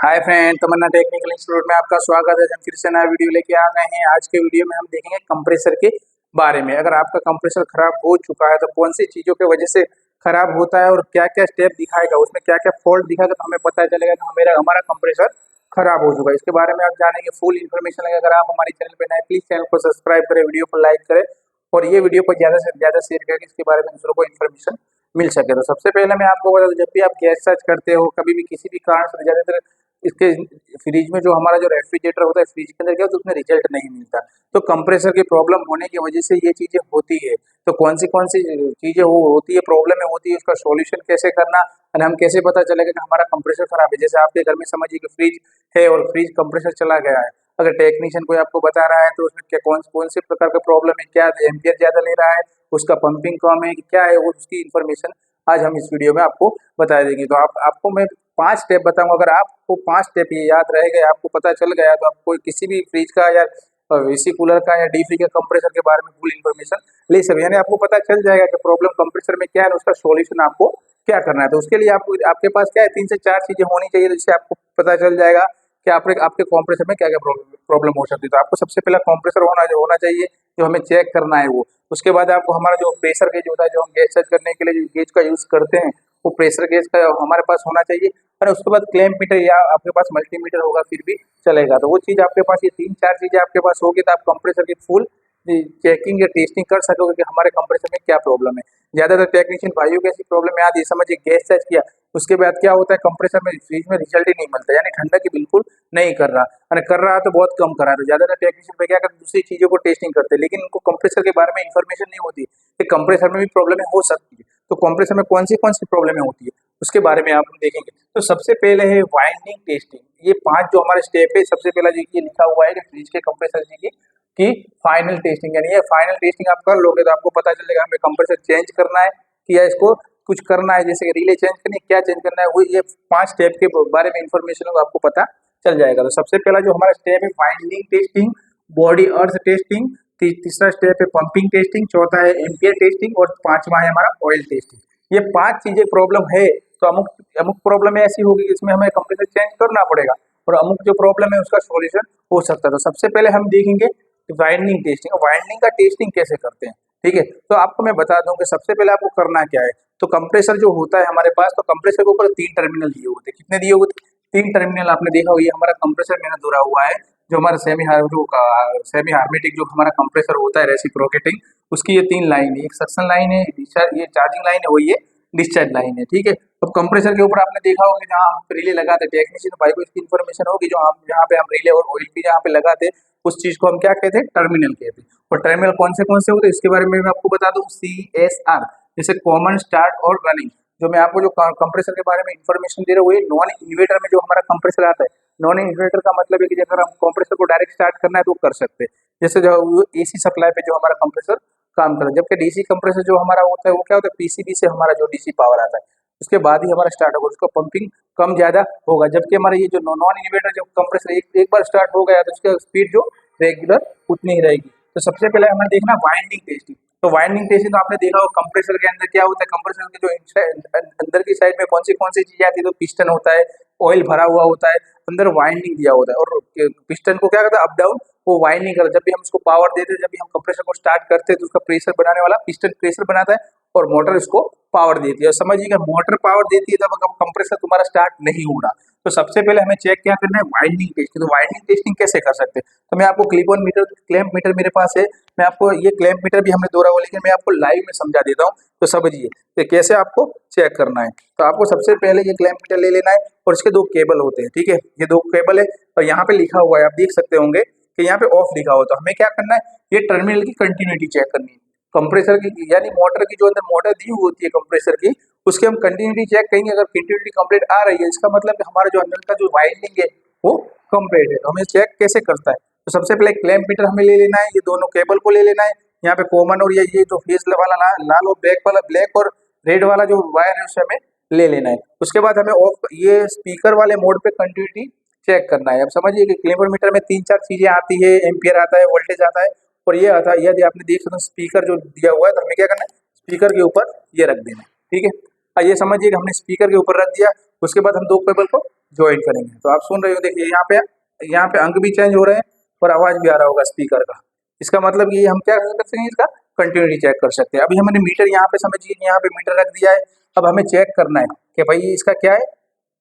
Hi friend, तमन्ना technical institute में आपका स्वागत है। हम फिर से नया वीडियो लेके आ गए हैं। आज के वीडियो में हम देखेंगे कंप्रेसर के बारे में। अगर आपका कंप्रेसर खराब हो चुका है तो कौन सी चीज़ों की वजह से खराब होता है और क्या क्या स्टेप दिखाएगा, उसमें क्या क्या फॉल्ट दिखाएगा, तो हमें पता चलेगा कि हमारा कंप्रेसर खराब हो चुका है। इसके बारे में आप जानेंगे, फुल इन्फॉर्मेशन लगेगा। अगर आप हमारे चैनल पर नए, प्लीज़ चैनल को सब्सक्राइब करें, वीडियो को लाइक करें और ये वीडियो को ज़्यादा से ज़्यादा शेयर करें, इसके बारे में दूसरों को इन्फॉर्मेशन मिल सके। तो सबसे पहले मैं आपको बता दूं, जब भी आप गैस सर्च करते हो, कभी भी किसी भी कारण से, ज़्यादातर इसके फ्रिज में जो हमारा जो रेफ्रिजरेटर होता है, फ्रिज के अंदर क्या होता है, उसमें रिजल्ट नहीं मिलता। तो कंप्रेसर की प्रॉब्लम होने की वजह से ये चीज़ें होती है। तो कौन सी चीज़ें वो होती है, प्रॉब्लम में होती है, उसका सॉल्यूशन कैसे करना और हम कैसे पता चलेगा कि हमारा कंप्रेसर खराब है। जैसे आपके घर में समझिए कि फ्रिज है और फ्रिज कंप्रेसर चला गया है। अगर टेक्नीशियन कोई आपको बता रहा है तो उसमें क्या कौन से प्रकार का प्रॉब्लम है, क्या एम्पियर ज़्यादा ले रहा है, उसका पंपिंग कम है, क्या है, वो उसकी इन्फॉर्मेशन आज हम इस वीडियो में आपको बता देंगे। तो आपको मैं 5 स्टेप बताऊंगा। अगर आपको 5 स्टेप ये याद रह गए, आपको पता चल गया, तो आपको किसी भी फ्रिज का या एसी कूलर का या डी फ्री के कंप्रेसर के बारे में फुल इन्फॉर्मेशन ले सकते, यानी आपको पता चल जाएगा कि प्रॉब्लम कंप्रेसर में क्या है और उसका सॉल्यूशन आपको क्या करना है। तो उसके लिए आपको आपके पास क्या है, 3 से 4 चीजें होनी चाहिए, जिससे आपको पता चल जाएगा कि आपके कंप्रेसर में क्या क्या प्रॉब्लम हो सकती है। तो आपको सबसे पहला कंप्रेसर होना चाहिए, जो हमें चेक करना है वो। उसके बाद आपको हमारा जो प्रेशर गेज होता है, जो हम गैस सर्च करने के लिए जो गेज का यूज करते हैं, वो प्रेशर गेज का हमारे पास होना चाहिए। और उसके बाद क्लैंप मीटर या आपके पास मल्टीमीटर होगा फिर भी चलेगा। तो वो चीज़ आपके पास, ये 3-4 चीज़ें आपके पास होगी, तो आप कंप्रेसर की फुल चेकिंग या टेस्टिंग कर सकोगे कि हमारे कंप्रेसर में क्या प्रॉब्लम है। ज़्यादातर टेक्नीशियन भाइयों को ऐसी प्रॉब्लम है आती है। समझिए गैस सर्च किया, उसके बाद क्या होता है, कंप्रेसर में फ्रिज में रिजल्ट ही नहीं मिलता, यानी ठंडा की बिल्कुल नहीं कर रहा, और कर रहा है तो बहुत कम कर रहा है। तो ज़्यादातर टेक्नीशियन पे क्या करते, दूसरी चीज़ों को टेस्टिंग करते हैं, लेकिन उनको कंप्रेसर के बारे में इन्फॉर्मेशन नहीं होती कि कंप्रेसर में भी प्रॉब्लम हो सकती है। तो कंप्रेसर में कौन सी प्रॉब्लम होती है, उसके बारे में आप देखेंगे। तो सबसे पहले है वाइंडिंग टेस्टिंग। ये 5 जो हमारे स्टेप है, सबसे पहला जो ये लिखा हुआ है कि फ्रिज के कंप्रेसर की फाइनल टेस्टिंग, यानी ये फाइनल टेस्टिंग आप कर लोगे तो आपको पता चलेगा हमें कंप्रेसर चेंज करना है कि या इसको कुछ करना है, जैसे कि रिले चेंज करनी है, क्या चेंज करना है, वो ये 5 स्टेप के बारे में इन्फॉर्मेशन आपको पता चल जाएगा। तो सबसे पहला जो हमारा स्टेप है winding testing, body earth testing, तीसरा स्टेप है पंपिंग टेस्टिंग, चौथा है एम्पियर टेस्टिंग और 5वां है हमारा ऑयल टेस्टिंग। ये 5 चीजें प्रॉब्लम है। तो अमुक अमुक प्रॉब्लम ऐसी होगी जिसमें हमें कंप्रेसर चेंज करना पड़ेगा, और अमुक जो प्रॉब्लम है उसका सॉल्यूशन हो सकता है। तो सबसे पहले हम देखेंगे वाइंडिंग टेस्टिंग। वाइंडिंग का टेस्टिंग कैसे करते हैं, ठीक है। तो आपको मैं बता दूं कि सबसे पहले आपको करना क्या है। तो कंप्रेसर जो होता है हमारे पास, तो कंप्रेसर के ऊपर 3 टर्मिनल दिए होते हैं। कितने दिए होते हैं? 3 टर्मिनल। आपने देखा होगा, ये हमारा कंप्रेसर मैंने जोड़ा हुआ है, जो हमारा सेमी हार्मेटिक जो हमारा कंप्रेसर होता है, रेसिप्रोकेटिंग, उसकी ये 3 लाइन है। एक सक्शन लाइन है, ये चार्जिंग लाइन है, वो ये डिस्चार्ज लाइन है, ठीक है। अब कंप्रेसर के ऊपर आपने देखा होगा जहाँ हम रिले लगाते, टेक्नीशियन भाई को इसकी इन्फॉर्मेशन होगी, जो हम जहाँ पे हम रिले और ऑयल भी जहाँ पे लगाते, उस चीज को हम क्या कहते हैं, टर्मिनल कहते हैं। और टर्मिनल कौन से होते हैं, इसके बारे में मैं आपको बता दूं, CSR, जैसे कॉमन स्टार्ट और रनिंग। जो मैं आपको जो कंप्रेसर के बारे में इन्फॉर्मेशन दे रहा हूँ, वो नॉन इन्वर्टर में जो हमारा कंप्रेसर आता है। नॉन इन्वर्टर का मतलब है कि अगर हम कंप्रेसर को डायरेक्ट स्टार्ट करना है तो कर सकते हैं, जैसे जो AC सप्लाई पे जो हमारा कंप्रेसर काम करता है। जबकि DC कंप्रेसर जो हमारा होता है, वो क्या होता है, PCB से हमारा जो DC पावर आता है, उसके बाद ही हमारा स्टार्ट होगा, उसका पंपिंग कम ज्यादा होगा। जबकि हमारा ये जो नॉन इन्वर्टर जो कंप्रेसर एक बार स्टार्ट हो गया तो उसका स्पीड जो रेगुलर उतनी ही रहेगी। तो सबसे पहले हमें देखना वाइंडिंग टेस्टिंग। तो वाइंडिंग टेस्टिंग तो आपने देखा हो, कंप्रेसर के अंदर क्या होता है, कंप्रेसर के जो अंदर की साइड में कौन सी चीजें आती है, तो पिस्टन होता है, ऑयल भरा हुआ होता है, अंदर वाइंडिंग दिया होता है, और पिस्टन को क्या करता है, अप डाउन वो वाइंडिंग करता है। जब भी हम उसको पावर देते हैं, जब भी हम कंप्रेसर को स्टार्ट करते हैं, तो उसका प्रेशर बनाने वाला पिस्टन प्रेशर बनाता है और मोटर इसको पावर देती है। और समझिएगा, मोटर पावर देती है तब कंप्रेसर तुम्हारा स्टार्ट नहीं हो रहा। तो सबसे पहले हमें चेक क्या करना है, वाइंडिंग टेस्टिंग। तो वाइंडिंग टेस्टिंग कैसे कर सकते हैं, तो मैं आपको क्लैंप मीटर मेरे पास है, मैं आपको ये क्लैंप मीटर भी हमने दौरा हुआ, लेकिन मैं आपको लाइव में समझा देता हूँ, तो समझिए कि कैसे आपको चेक करना है। तो आपको सबसे पहले ये क्लैंप मीटर ले लेना है, और इसके 2 केबल होते हैं, ठीक है। ये 2 केबल है, और यहाँ पे लिखा हुआ है, आप देख सकते होंगे कि यहाँ पे ऑफ लिखा हुआ। तो हमें क्या करना है, ये टर्मिनल की कंटिन्यूटी चेक करनी है, कंप्रेसर की, यानी मोटर की, जो अंदर मोटर दी हुई होती है कंप्रेसर की, उसके हम कंटिन्यूटी चेक करेंगे। अगर कंटिन्यूटी कंप्लीट आ रही है, इसका मतलब कि हमारा जो अंदर का जो वाइंडिंग है वो कंप्लीट है। तो हमें चेक कैसे करता है, तो सबसे पहले क्लैंप मीटर हमें ले लेना है, ये दोनों केबल को ले लेना है। यहाँ पे कॉमन और ये जो फेस वाला लाल और ब्लैक वाला, ब्लैक और रेड वाला जो वायर है, उसे हमें ले लेना है। उसके बाद हमें ऑफ, ये स्पीकर वाले मोड पे कंटिन्यूटी चेक करना है। अब समझिए कि क्लेवर मीटर में 3-4 चीजें आती है, एम्पियर आता है, वोल्टेज आता है, और ये आता है, यदि आपने देख सकते हो स्पीकर जो दिया हुआ है, तो हमें क्या करना है, स्पीकर के ऊपर ये रख देना है, ठीक है। ये समझिए कि हमने स्पीकर के ऊपर रख दिया। उसके बाद हम 2 केबल को ज्वाइन करेंगे। तो आप सुन रहे हो, देखिए यहाँ पे अंक भी चेंज हो रहे हैं और आवाज भी आ रहा होगा स्पीकर का। इसका मतलब ये हम क्या कर सकते हैं, इसका कंटिन्यूटी चेक कर सकते हैं। अभी हमने मीटर यहाँ पे समझिए कि यहाँ पे मीटर रख दिया है। अब हमें चेक करना है कि भाई इसका क्या है,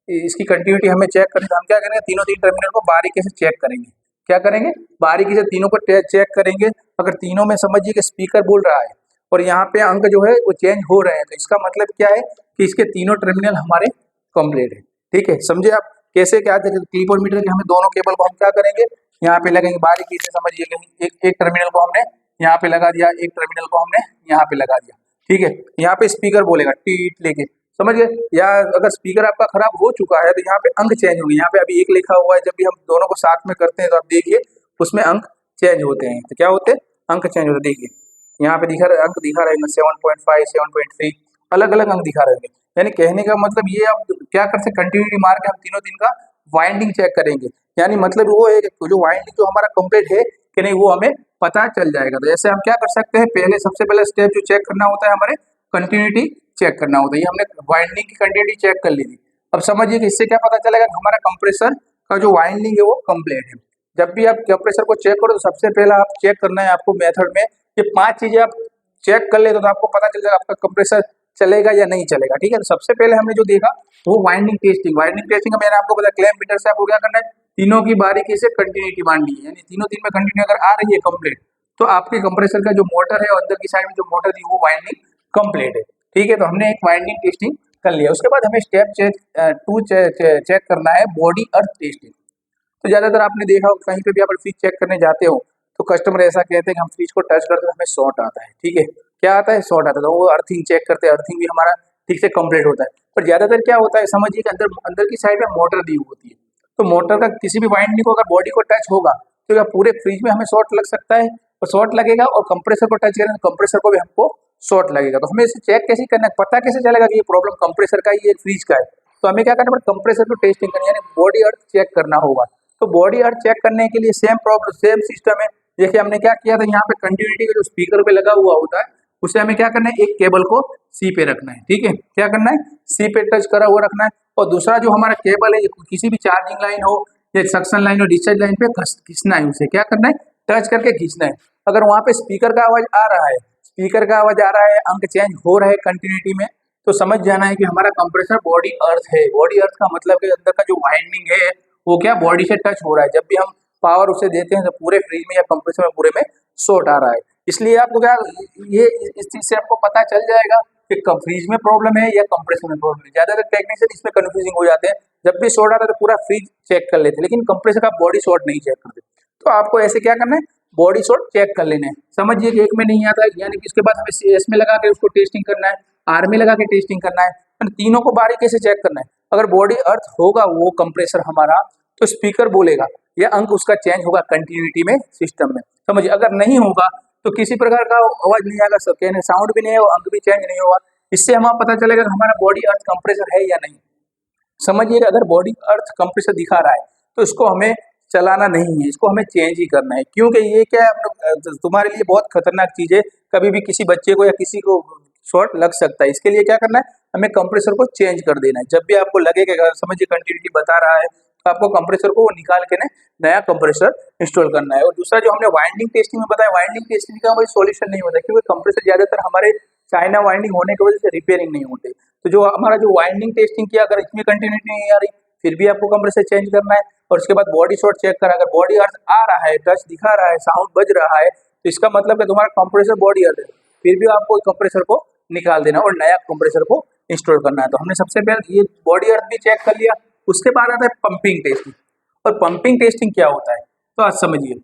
इसकी कंटिन्यूटी हमें चेक करनी है। तो हम क्या करेंगे, तीनों तीन टर्मिनल को बारीकी से चेक करेंगे। क्या करेंगे, बारीकी से तीनों को चेक करेंगे। अगर तीनों में समझिए कि स्पीकर बोल रहा है और यहाँ पे अंक जो है वो चेंज हो रहे हैं, तो इसका मतलब क्या है कि इसके तीनों टर्मिनल हमारे कंप्लीट है। ठीक है, समझे आप कैसे क्या क्लिप मीटर के हमें दोनों केबल को हम क्या करेंगे, यहाँ पे लगेंगे बारीकी से। समझिए कि एक टर्मिनल को हमने यहाँ पे लगा दिया, एक टर्मिनल को हमने यहाँ पे लगा दिया। ठीक है, यहाँ पे स्पीकर बोलेगा टीट लेके, समझ गए। या अगर स्पीकर आपका खराब हो चुका है तो यहाँ पे अंक चेंज होंगे। यहाँ पे अभी एक लिखा हुआ है, जब भी हम दोनों को साथ में करते हैं तो आप देखिए उसमें अंक चेंज होते हैं। तो क्या होते हैं, अंक चेंज होते हैं। देखिए यहाँ पे दिखा रहा अंक दिखा रहे हैं 7.5 7.3 अलग अलग अंक दिखा रहे हैं। यानी कहने का मतलब ये, आप क्या करते हैं, कंटिन्यूटी मार के हम तीनों दिन का वाइंडिंग चेक करेंगे। यानी मतलब वो है जो वाइंडिंग जो हमारा कंप्लीट है कि नहीं, वो हमें पता चल जाएगा। तो जैसे हम क्या कर सकते हैं, पहले सबसे पहले स्टेप जो चेक करना होता है हमारे कंटिन्यूटी चेक करना होता है। ये हमने वाइंडिंग की कंटिन्यूटी चेक कर ली थी। अब समझिए कि इससे क्या पता चलेगा कि हमारा कंप्रेसर का जो वाइंडिंग है वो कंप्लीट है। जब भी आप कंप्रेसर को चेक करो तो सबसे पहला आप चेक करना है आपको मेथड में, ये 5 चीजें आप चेक कर ले तो आपको पता चल जाएगा आपका कंप्रेसर चलेगा या नहीं चलेगा। ठीक है, तो सबसे पहले हमने जो देखा वो वाइंडिंग टेस्टिंग। वाइंडिंग टेस्टिंग का मैंने आपको बताया, क्लैंप मीटर से आपको क्या करना है, तीनों की बारीकी से कंटिन्यूटी माननी है। यानी तीनों तीन में कंटिन्यू अगर आ रही है कंप्लीट, तो आपके कंप्रेसर का जो मोटर है और अंदर की साइड में जो मोटर थी वो वाइंडिंग कंप्लीट है। ठीक है, तो हमने एक वाइंडिंग टेस्टिंग कर लिया। उसके बाद हमें स्टेप चेक करना है बॉडी अर्थ टेस्टिंग। तो ज्यादातर आपने देखा हो कहीं पे भी आप फ्रिज चेक करने जाते हो तो कस्टमर ऐसा कहते हैं कि हम फ्रिज को टच करते हैं हमें शॉर्ट आता है। ठीक है, क्या आता है, शॉर्ट आता है। तो वो अर्थिंग चेक करते हैं, अर्थिंग भी हमारा ठीक से कंप्लीट होता है। पर ज्यादातर क्या होता है, समझिए कि अंदर अंदर की साइड में मोटर दी होती है, तो मोटर का किसी भी वाइंडिंग को अगर बॉडी को टच होगा तो क्या पूरे फ्रिज में हमें शॉर्ट लग सकता है, और शॉर्ट लगेगा। और कंप्रेसर को टच करें तो कंप्रेसर को भी हमको शॉर्ट लगेगा। तो हमें इसे चेक कैसे करना है, पता कैसे चलेगा कि ये प्रॉब्लम कंप्रेसर का ही है फ्रिज का है। तो हमें क्या करना है, कंप्रेसर को टेस्टिंग करनी है, यानी बॉडी अर्थ चेक करना होगा। तो बॉडी अर्थ चेक करने के लिए सेम प्रॉब्लम सेम सिस्टम है। देखिए हमने क्या किया था, यहाँ पे कंटिन्यूटी का जो स्पीकर पे लगा हुआ होता है उसे हमें क्या करना है, एक केबल को सी पे रखना है। ठीक है, क्या करना है, सी पे टच करा हुआ रखना है। और दूसरा जो हमारा केबल है, किसी भी चार्जिंग लाइन हो या सक्शन लाइन हो, डिस्चार्ज लाइन पे खींचना है, उसे क्या करना है, टच करके खींचना है। अगर वहां पे स्पीकर का आवाज आ रहा है, स्पीकर का आवाज आ रहा है, अंक चेंज हो रहा है कंटिन्यूटी में, तो समझ जाना है कि हमारा कंप्रेसर बॉडी अर्थ है। बॉडी अर्थ का मतलब है अंदर का जो वाइंडिंग है वो क्या बॉडी से टच हो रहा है। जब भी हम पावर उसे देते हैं तो पूरे फ्रिज में या कंप्रेसर में पूरे में शॉर्ट आ रहा है। इसलिए आपको क्या, ये इस चीज से आपको पता चल जाएगा कि फ्रिज में प्रॉब्लम है या कंप्रेसर में प्रॉब्लम है। ज्यादातर टेक्नीशियन इसमें कंफ्यूजिंग हो जाते हैं, जब भी शॉर्ट आता है तो पूरा फ्रिज चेक कर लेते हैं, लेकिन कंप्रेसर का बॉडी शॉर्ट नहीं चेक करते। तो आपको ऐसे क्या करना है, बॉडी शॉर्ट चेक कर लेना है। समझिए कि एक में नहीं आता है, यानी कि इसके बाद हमें CS में लगा के उसको टेस्टिंग करना है, R में लगा के टेस्टिंग करना है, तीनों को बारीकी से चेक करना है। अगर बॉडी अर्थ होगा वो कंप्रेसर हमारा, तो स्पीकर बोलेगा या अंक उसका चेंज होगा कंटिन्यूटी में सिस्टम में। समझिए अगर नहीं होगा तो किसी प्रकार का आवाज नहीं आएगा, सब कहने साउंड भी नहीं है, अंक भी चेंज नहीं होगा। इससे हमें पता चलेगा कि हमारा बॉडी अर्थ कंप्रेसर है या नहीं। समझिए अगर बॉडी अर्थ कंप्रेसर दिखा रहा है तो इसको हमें चलाना नहीं है, इसको हमें चेंज ही करना है। क्योंकि ये क्या है, तुम्हारे लिए बहुत खतरनाक चीज है, कभी भी किसी बच्चे को या किसी को शॉर्ट लग सकता है। इसके लिए क्या करना है, हमें कंप्रेसर को चेंज कर देना है। जब भी आपको लगे कि समझिए कंटिन्यूटी बता रहा है तो आपको कंप्रेसर को निकाल के नया कंप्रेसर इंस्टॉल करना है। और दूसरा जो हमने वाइंडिंग टेस्टिंग में बताया, वाइंडिंग टेस्टिंग का कोई सॉल्यूशन नहीं होता, क्योंकि कंप्रेसर ज्यादातर हमारे चाइना वाइंडिंग होने की वजह से रिपेयरिंग नहीं होते। तो जो हमारा जो वाइंडिंग टेस्टिंग किया, अगर इसमें कंटिन्यूटी नहीं आ रही फिर भी आपको कंप्रेसर चेंज करना है। और उसके बाद बॉडी शॉर्ट चेक करा, अगर बॉडी अर्थ आ रहा है, टच दिखा रहा है, साउंड बज रहा है, तो इसका मतलब है तुम्हारा कंप्रेसर बॉडी अर्थ है। फिर भी आपको कंप्रेसर को निकाल देना और नया कंप्रेसर को इंस्टॉल करना है। तो हमने सबसे पहले ये बॉडी अर्थ भी चेक कर लिया। उसके बाद आता है पंपिंग टेस्टिंग। और पंपिंग टेस्टिंग क्या होता है, तो आज समझिए।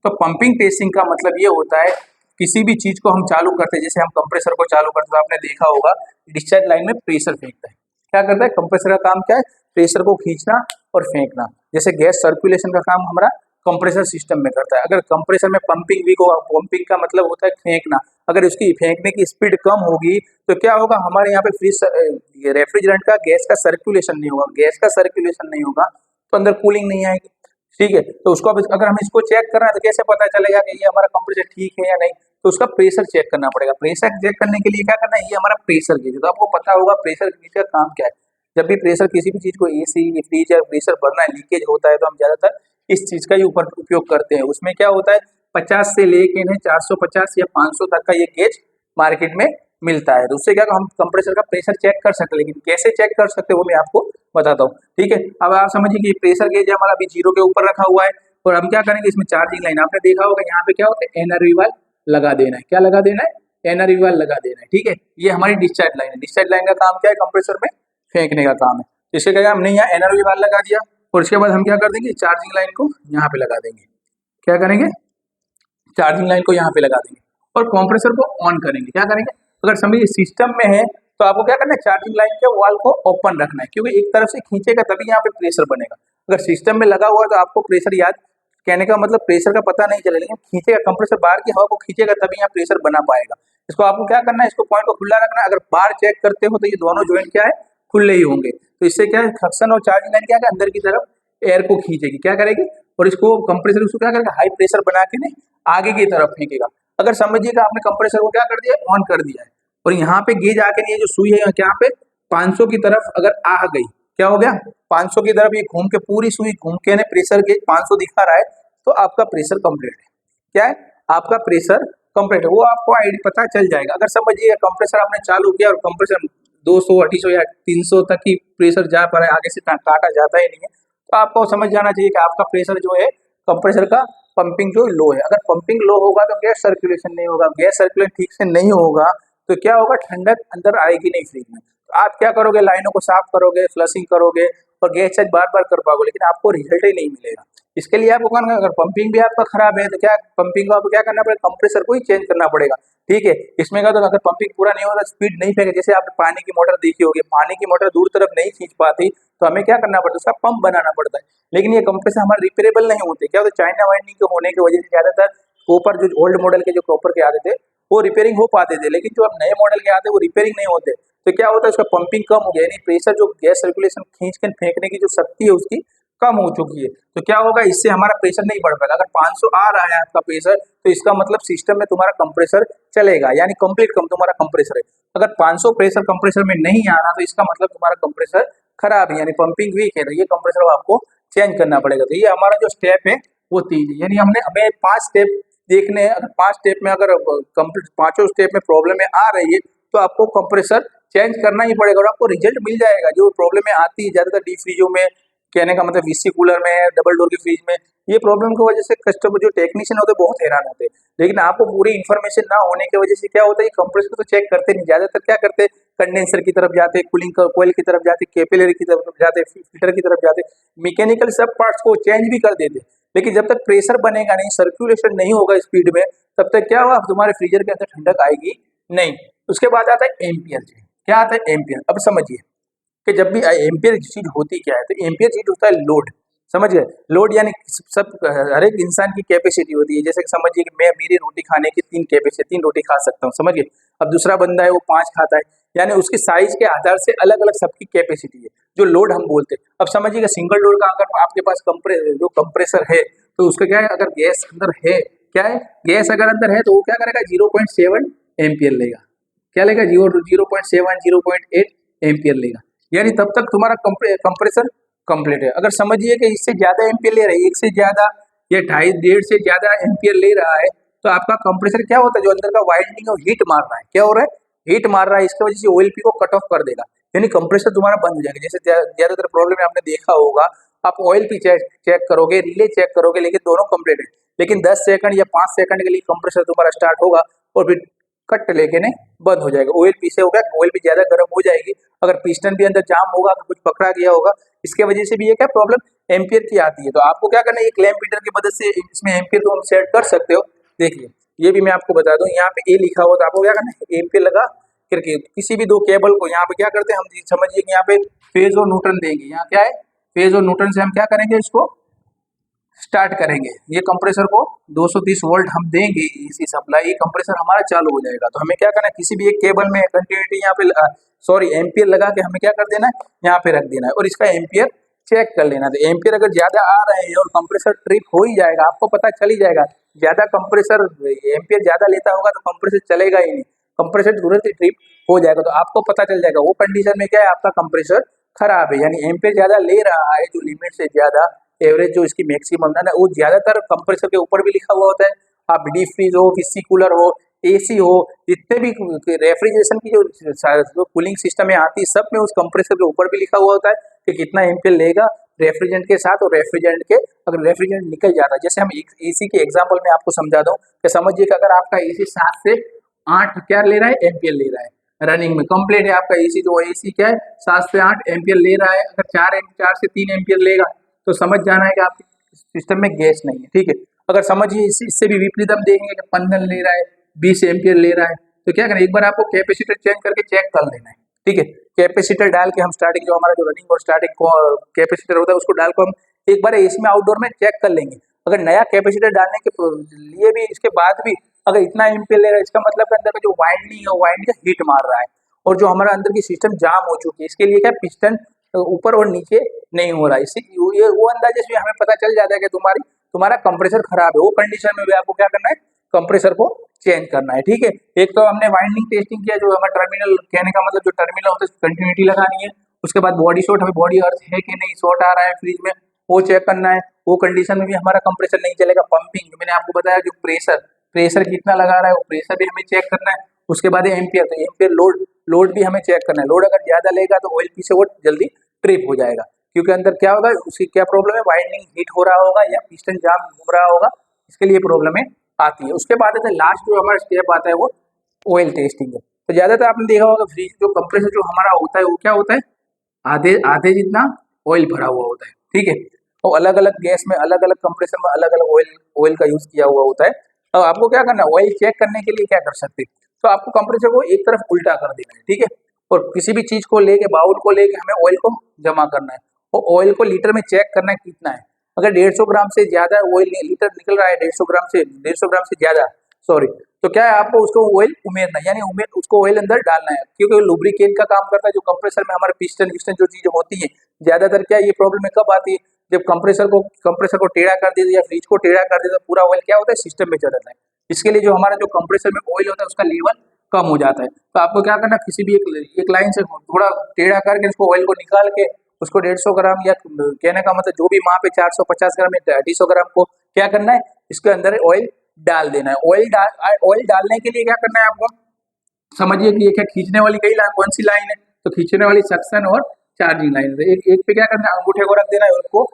तो पंपिंग टेस्टिंग का मतलब ये होता है, किसी भी चीज को हम चालू करते हैं, जैसे हम कंप्रेसर को चालू करते हैं तो आपने देखा होगा डिस्चार्ज लाइन में प्रेशर फेंकता है। क्या करता है, कंप्रेसर का काम क्या है, प्रेशर को खींचना और फेंकना। जैसे गैस सर्कुलेशन का काम हमारा कंप्रेसर सिस्टम में करता है। अगर कंप्रेसर में पंपिंग वीक होगा, पंपिंग का मतलब होता है फेंकना, अगर उसकी फेंकने की स्पीड कम होगी तो क्या होगा, हमारे यहाँ पे फ्रिज रेफ्रिजरेंट का गैस का सर्कुलेशन नहीं होगा। गैस का सर्कुलेशन नहीं होगा तो अंदर कूलिंग नहीं आएगी। ठीक है, तो उसको अगर हम इसको चेक कर रहे हैं तो कैसे पता चलेगा कि ये हमारा कंप्रेसर ठीक है या नहीं, तो उसका प्रेशर चेक करना पड़ेगा। प्रेशर चेक करने के लिए क्या करना है, ये हमारा प्रेशर गेज है। तो आपको पता होगा प्रेशर गेज का काम क्या है। जब भी प्रेशर किसी भी चीज़ को एसी फ्रिज या प्रेशर बढ़ना है, लीकेज होता है, तो हम ज़्यादातर इस चीज़ का ही ऊपर उपयोग करते हैं। उसमें क्या होता है 50 से लेके 450 या 500 तक का ये गेज मार्केट में मिलता है। तो उससे क्या हम कंप्रेसर का प्रेशर चेक कर सकते हैं, लेकिन कैसे चेक कर सकते हैं वो मैं आपको बताता हूँ। ठीक है, अब आप समझिए कि प्रेशर गेज हमारा अभी 0 के ऊपर रखा हुआ है और हम क्या करेंगे, इसमें चार्जिंग लाइन आपने देखा होगा, यहाँ पे क्या होता है एनआरवी वाल लगा देना है। क्या लगा देना है? एनआरवी वाल लगा देना है। ठीक है, ये हमारी डिस्चार्ज लाइन है। डिस्चार्ज लाइन का काम क्या है? कंप्रेसर में फेंकने का काम है। तो इससे क्या हमने यहाँ एनआरवी वाल लगा दिया और उसके बाद हम क्या कर देंगे, चार्जिंग लाइन को यहाँ पे लगा देंगे। क्या करेंगे? चार्जिंग लाइन को यहाँ पे लगा देंगे और कंप्रेसर को ऑन करेंगे। क्या करेंगे? अगर समझिए सिस्टम में है तो आपको क्या करना है, चार्जिंग लाइन के वाल को ओपन रखना है, क्योंकि एक तरफ से खींचेगा तभी यहाँ पे प्रेशर बनेगा। अगर सिस्टम में लगा हुआ है तो आपको प्रेशर याद, कहने का मतलब प्रेशर का पता नहीं चलेगा, लेकिन खींचेगा, कंप्रेसर बाहर की हवा को खींचेगा तभी यहाँ प्रेशर बना पाएगा। इसको आपको क्या करना है, इसको पॉइंट को खुला रखना है। अगर बाहर चेक करते हो तो ये दोनों ज्वाइंट क्या है, खुले ही होंगे। तो इससे क्या है, सक्शन और चार्जिंग लाइन क्या है, अंदर की तरफ एयर को खींचेगी। क्या करेगी? और इसको कंप्रेसर उसको क्या करेगा, हाई प्रेशर बना के नहीं आगे की तरफ फेंकेगा। अगर समझिएगा आपने कंप्रेसर को क्या कर दिया, ऑन कर दिया है और यहाँ पे गेज आके नहीं, जो सुई है यहाँ पे 500 की तरफ अगर आ गई, क्या हो गया, 500 की तरफ ये घूम के पूरी सुई घूम के प्रेशर गेज 500 दिखा रहा है, तो आपका प्रेशर कंप्लीट है। क्या है? आपका प्रेशर कंप्लीट है, वो आपको आईडी पता चल जाएगा। अगर समझिए कंप्रेसर आपने चालू किया और कंप्रेसर 200 250 या 300 तक की प्रेशर जा पा रहा है, आगे से काटा जाता ही नहीं है, तो आपको समझ जाना चाहिए कि आपका प्रेशर जो है कंप्रेसर का पंपिंग जो लो है। अगर पंपिंग लो होगा तो गैस सर्कुलेशन नहीं होगा, गैस सर्कुलेशन ठीक से नहीं होगा तो क्या होगा, ठंडक अंदर आएगी नहीं फ्रिज में। तो आप क्या करोगे, लाइनों को साफ करोगे, फ्लशिंग करोगे और गैस चेक बार बार कर पाओगे, लेकिन आपको रिजल्ट ही नहीं मिलेगा। इसके लिए आपको करना, अगर पंपिंग भी आपका खराब है तो क्या पंपिंग को आपको क्या करना पड़ेगा, कंप्रेसर को ही चेंज करना पड़ेगा। ठीक है, इसमें क्या, तो अगर पंपिंग पूरा नहीं होगा, स्पीड नहीं फेंके, जैसे आपने पानी की मोटर देखी होगी, पानी की मोटर दूर तरफ नहीं खींच पाती तो हमें क्या करना पड़ता है, उसका पंप बनाना पड़ता है। लेकिन ये कंप्रेसर हमारे रिपेयरेबल नहीं होते। क्या होता है, चाइना वाइंडिंग के होने की वजह से ज्यादातर कॉपर, जो ओल्ड मॉडल के जो कॉपर के आते थे वो रिपेयरिंग हो पाते थे, लेकिन जो अब नए मॉडल के आते हैं वो रिपेयरिंग नहीं होते। तो क्या होता है, उसका पंपिंग कम हो गया, यानी प्रेशर जो गैस सर्कुलेशन खींच के फेंकने की जो शक्ति है उसकी कम हो चुकी है। तो क्या होगा, इससे हमारा प्रेशर नहीं बढ़ पाएगा। अगर 500 आ रहा है आपका प्रेशर तो इसका मतलब सिस्टम में तुम्हारा कंप्रेसर चलेगा, यानी कंप्लीट कम तुम्हारा कंप्रेसर है। अगर 500 प्रेशर कंप्रेसर में नहीं आ रहा तो इसका मतलब तुम्हारा कंप्रेसर खराब है, यानी पंपिंग वीक है, तो ये कंप्रेसर आपको चेंज करना पड़ेगा। तो ये हमारा जो स्टेप है वो 3 है, यानी हमें 5 स्टेप देखने हैं। अगर 5 स्टेप में अगर कंप्लीट पांचों स्टेप में प्रॉब्लम में आ रही है तो आपको कंप्रेसर चेंज करना ही पड़ेगा और आपको रिजल्ट मिल जाएगा। जो प्रॉब्लम में आती है ज्यादातर डी फ्रिजों में, कहने का मतलब वीसी कूलर में, डबल डोर के फ्रिज में, ये प्रॉब्लम की वजह से कस्टमर जो टेक्नीशियन होते हैं बहुत हैरान होते हैं। लेकिन आपको पूरी इन्फॉर्मेशन ना होने की वजह से क्या होता है, कंप्रेसर तो चेक करते नहीं, ज्यादातर क्या करते हैं, कंडेंसर की तरफ जाते, कूलिंग कॉइल की तरफ जाते, कैपिलरी की तरफ जाते, फिल्टर की तरफ जाते, मैकेनिकल सब पार्ट्स को चेंज भी कर देते। लेकिन जब तक प्रेशर बनेगा नहीं, सर्कुलेशन नहीं होगा स्पीड में, तब तक क्या होगा, तुम्हारे फ्रीजर के अंदर ठंडक आएगी नहीं। उसके बाद आता है एम्पियर। क्या आता है? एम्पियर। अब समझिए कि जब भी एम्पियर चीज होती क्या है, तो एम्पियर चीज होता है लोड। समझ गए? लोड यानी सब हर एक इंसान की कैपेसिटी होती है। जैसे कि समझिए कि मैं, मेरी रोटी खाने की 3 कैपेसिटी, 3 रोटी खा सकता हूँ, समझ गए। अब दूसरा बंदा है वो 5 खाता है, यानी उसकी साइज के आधार से अलग अलग सबकी कैपेसिटी है, जो लोड हम बोलते हैं। अब समझिएगा सिंगल डोर का अगर आपके पास जो कंप्रेसर है तो उसका क्या है, अगर गैस अंदर है, क्या है, गैस अगर अंदर है तो वो क्या करेगा, 0.7 एम्पियर लेगा। क्या लेगा? 0.7 0.8 एम्पियर लेगा, यानी तब तक तुम्हारा कंप्रेसर कंप्लीट है। अगर समझिए कि इससे ज्यादा एम्पियर ले रहा है, एक से ज्यादा या 2.5 1.5 से ज्यादा एम्पियर ले रहा है, तो आपका कंप्रेसर क्या होता है, जो अंदर का वाइंडिंग है वो हीट मार रहा है। क्या हो रहा है? हीट मार रहा है। इसकी वजह से ओएलपी को कट ऑफ कर देगा, यानी कंप्रेसर तुम्हारा बंद हो जाएगा। जैसे ज्यादातर प्रॉब्लम आपने देखा होगा, आप ओएलपी चेक करोगे, रिले चेक करोगे, लेकिन दोनों कंप्लीट है, लेकिन 10 सेकंड या 5 सेकंड के लिए कंप्रेसर तुम्हारा स्टार्ट होगा और फिर कट लेके नहीं बंद हो जाएगा। ओएलपी से होगा, ओएलपी ज्यादा गर्म हो जाएगी, अगर पिस्टन भी अंदर जाम होगा, अगर कुछ पकड़ा गया होगा, इसके वजह से भी ये क्या प्रॉब्लम एम्पियर की आती है। तो आपको क्या करना है, एक लैंप मीटर की मदद से इसमें एम्पियर को हम सेट कर सकते हो। देखिए ये भी मैं आपको बता दूं, यहाँ पे ए लिखा हुआ, तो आपको क्या करना है, एम्पियर लगा करके किसी भी 2 केबल को यहाँ पे क्या करते हैं हम, समझिए कि यहाँ पे फेज और न्यूट्रन देंगे। यहाँ क्या है, फेज और न्यूट्रन से हम क्या करेंगे, इसको स्टार्ट करेंगे। ये कंप्रेसर को 230 वोल्ट हम देंगे इसी सप्लाई, कंप्रेसर हमारा चालू हो जाएगा। तो हमें क्या करना है, किसी भी एक केबल में कंटिन्यूटी यहाँ पे एम्पियर लगा के हमें क्या कर देना है, यहाँ पे रख देना है और इसका एम्पियर चेक कर लेना। तो एम्पियर अगर ज्यादा आ रहे हैं और कंप्रेसर ट्रिप हो ही जाएगा, आपको पता चल ही जाएगा। ज्यादा कंप्रेसर एम्पियर ज्यादा लेता होगा तो कंप्रेसर चलेगा ही नहीं, कंप्रेसर तुरंत ही ट्रिप हो जाएगा। तो आपको पता चल जाएगा, वो कंडीशन में क्या है, आपका कंप्रेसर खराब है, यानी एम्पेयर ज्यादा ले रहा है, जो लिमिट से ज्यादा एवरेज जो इसकी मैक्सिमम है ना, वो ज्यादातर कंप्रेसर के ऊपर भी लिखा हुआ होता है। आप डीप फ्रीज हो, विस्सी कूलर हो, एसी हो, जितने भी रेफ्रिजरेशन की जो कूलिंग सिस्टम में आती है, सब में उस कंप्रेसर के ऊपर भी लिखा हुआ होता है कि कितना एम्पेयर लेगा रेफ्रिजरेंट के साथ। और रेफ्रिजरेंट के अगर रेफ्रिजरेंट निकल जाता है, जैसे हम एसी के एग्जांपल में आपको समझा दूं कि समझिए कि अगर आपका एसी 7 से 8 क्या ले रहा है, एम्पियर ले रहा है, रनिंग में कंप्लीट है आपका एसी, तो एसी क्या है 7 से 8 एम्पियर ले रहा है। अगर 4 से 3 एम्पियर लेगा तो समझ जाना है कि आपके सिस्टम में गैस नहीं है, ठीक है। अगर समझिए इससे भी विपरीत हम देखेंगे कि 15 ले रहा है, 20 एम्पियर ले रहा है, तो क्या करें, एक बार आपको कैपेसिटर चेंज करके चेक कर लेना है, ठीक है। कैपेसिटर डाल के हम स्टार्टिंग जो हमारा जो रनिंग और स्टार्टिंग कैपेसिटर होता है उसको डाल को हम एक बार एसी में आउटडोर में चेक कर लेंगे। अगर नया कैपेसिटर डालने के लिए भी इसके बाद भी अगर इतना एम्पियर ले रहा है, इसका मतलब अंदर का जो वाइंडिंग है, वाइंडिंग हीट मार रहा है और जो हमारा अंदर की सिस्टम जाम हो चुकी है। इसके लिए क्या पिस्टन ऊपर और नीचे नहीं हो रहा है, इसी ये वो अंदाजे से हमें पता चल जाता है कि तुम्हारा कंप्रेसर खराब है। वो कंडीशन में भी आपको क्या करना है, कंप्रेसर को चेंज करना है, ठीक है। एक तो हमने वाइंडिंग टेस्टिंग किया, जो हमारा टर्मिनल, कहने का मतलब जो टर्मिनल होता है कंटिन्यूटी लगानी है। उसके बाद बॉडी शॉर्ट, हमें बॉडी अर्थ है कि नहीं, शॉर्ट आ रहा है फ्रिज में, वो चेक करना है। वो कंडीशन में भी हमारा कंप्रेसर नहीं चलेगा। पंपिंग, मैंने आपको बताया जो प्रेशर प्रेशर कितना लगा रहा है, वो प्रेशर भी हमें चेक करना है। उसके बाद एम्पियर, तो एम्पियर लोड भी हमें चेक करना है। लोड अगर ज्यादा लेगा तो ऑयल पीछे वो जल्दी ट्रिप हो जाएगा, क्योंकि अंदर क्या होगा, उसकी क्या प्रॉब्लम है, वाइंडिंग हीट हो रहा होगा या पिस्टन जाम घूम रहा होगा, इसके लिए प्रॉब्लम आती है। उसके बाद लास्ट जो हमारा स्टेप आता है वो ऑयल टेस्टिंग है। तो ज्यादातर आपने देखा होगा फ्रिज जो कंप्रेसर जो हमारा होता है वो क्या होता है, आधे आधे जितना ऑयल भरा हुआ होता है, ठीक है। तो अलग अलग गैस में, अलग अलग कंप्रेसर में अलग अलग ऑयल का यूज किया हुआ होता है। अब आपको क्या करना है, ऑयल चेक करने के लिए क्या कर सकते हैं, तो आपको कंप्रेसर को एक तरफ उल्टा कर देना है, ठीक है। और किसी भी चीज को लेके, बाउल को लेके हमें ऑयल को जमा करना है और ऑयल को लीटर में चेक करना है कितना है। अगर 150 ग्राम से ज्यादा ऑयल लीटर निकल रहा है, 150 ग्राम से ज्यादा, सॉरी, तो क्या है, आपको उसको ऑयल उमेरना है, यानी उसको ऑयल अंदर डालना है, क्योंकि लुब्रिकेंट का काम करता है। जो कंप्रेसर में हमारे पिस्टन विस्टन जो चीजें होती है, ज्यादातर क्या ये प्रॉब्लम कब आती है, जब कंप्रेसर को टेढ़ा कर देते या फ्रिज को टेढ़ा कर देते, पूरा ऑयल क्या होता है, सिस्टम में चल जाता है। इसके लिए जो हमारा जो कंप्रेसर में ऑयल होता है उसका लेवल कम हो जाता है। तो आपको क्या करना है, किसी भी एक लाइन से थोड़ा टेढ़ा करके उसको ऑयल को निकाल के उसको 150 ग्राम, या कहने का मतलब जो भी वहां पे 450 ग्राम या 250 ग्राम को क्या करना है, इसके अंदर ऑयल डाल देना है। ऑयल डालने के लिए क्या करना है आपको, समझिए कि ये क्या खींचने वाली कौन सी लाइन है, तो खींचने वाली सक्शन और चार्जिंग लाइन है। एक पे क्या करना है, अंगूठे को रख देना है, उसको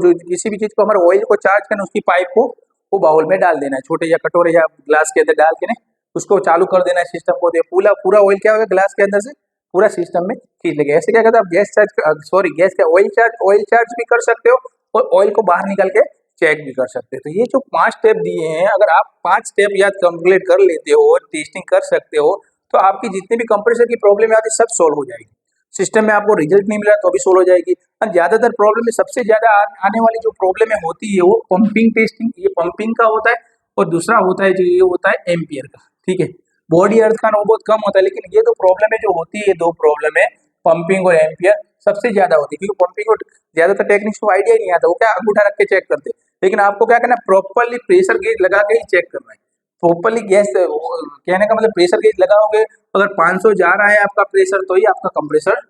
जो किसी भी चीज को हमारे ऑयल को चार्ज करना, उसकी पाइप को वो बाउल में डाल देना है, छोटे या कटोरे या ग्लास के अंदर डाल के ना उसको चालू कर देना है सिस्टम को। पूरा पूरा ऑयल क्या होगा, ग्लास के अंदर से पूरा सिस्टम में खींच लेगा। ऐसे क्या करते हैं आप, गैस का ऑयल चार्ज भी कर सकते हो और ऑयल को बाहर निकल के चेक भी कर सकते हैं। तो ये जो 5 स्टेप दिए हैं, अगर आप 5 स्टेप याद कंप्लीट कर लेते हो और टेस्टिंग कर सकते हो, तो आपकी जितनी भी कंप्रेसर की प्रॉब्लम आती है सब सोल्व हो जाएगी। सिस्टम में आपको रिजल्ट नहीं मिला तो भी सोल्व हो जाएगी। और ज्यादातर प्रॉब्लम में सबसे ज्यादा आने वाली जो प्रॉब्लम होती है वो पंपिंग टेस्टिंग, ये पंपिंग का होता है। और दूसरा होता है जो ये होता है एम्पियर का, ठीक है। बॉडी अर्थ का वो बहुत कम होता है, लेकिन ये दो प्रॉब्लम है जो होती है, दो प्रॉब्लम है, पंपिंग और एम्पियर सबसे ज्यादा होती है। क्योंकि पंपिंग को ज्यादातर टेक्निक्स को आइडिया ही नहीं आता, वो क्या अंगूठा रख के चेक करते हैं। लेकिन आपको क्या करना है, प्रॉपरली प्रेशर गेज लगा के ही चेक करना है। प्रॉपरली गैस, कहने का मतलब प्रेशर गेज लगाओगे, अगर 500 जा रहा है आपका प्रेशर, तो ही आपका कंप्रेसर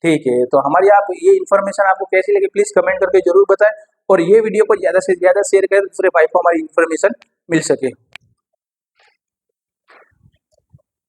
ठीक है। तो हमारी आप ये इन्फॉर्मेशन आपको कैसी लगी, प्लीज कमेंट करके जरूर बताएं। और ये वीडियो को ज्यादा से ज्यादा शेयर करें, दूसरे भाई को हमारी इन्फॉर्मेशन मिल सके।